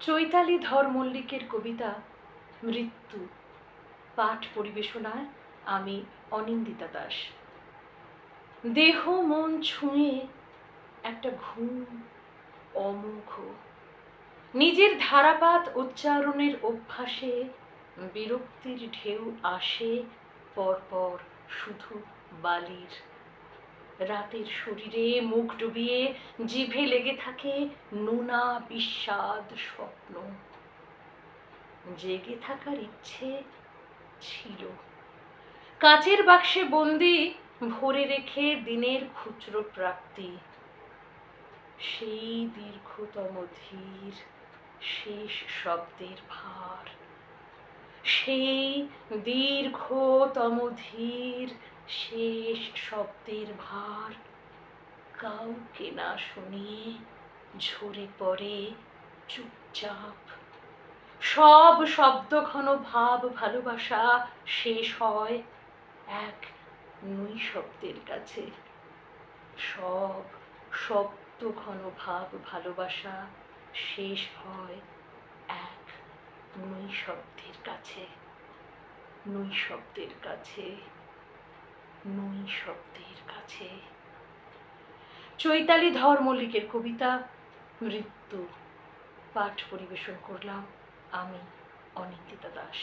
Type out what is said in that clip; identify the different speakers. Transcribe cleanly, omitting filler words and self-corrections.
Speaker 1: চৈতালি ধর মল্লিকের কবিতা মৃত্যু পাঠ পরিবেশনায় আমি অনিন্দিতা দাস। দেহ মন ছুঁয়ে একটা ঘুম অমোঘ, নিজের ধারাপাত উচ্চারণের অভ্যাসে বিরক্তির ঢেউ আসে পরপর শুধু বালির। রাতের শরীরে মুখ ডুবিয়ে জিভে লেগে থাকে নোনা বিস্বাদ স্বপ্ন। জেগে থাকার ইচ্ছে ছিল, কাচের বাক্সে বন্দি ভরে রেখে দিনের খুচরো প্রাপ্তি। সেই দীর্ঘতম ধীর শেষ শব্দের ভার, সেই দীর্ঘতম ধীর শেষ শব্দের ভার কাউকে না শুনিয়ে ঝরে পড়ে চুপচাপ। সব শব্দঘন ভাব ভালোবাসা শেষ হয় এক নৈঃশব্দের কাছে। সব শব্দঘন ভাব ভালোবাসা শেষ হয় এক নৈঃশব্দের কাছে, নৈঃশব্দের কাছে, নৈঃশব্দের কাছে। চৈতালি ধর মল্লিকের কবিতা মৃত্যু পাঠ পরিবেশন করলাম আমি অনিন্দিতা দাস।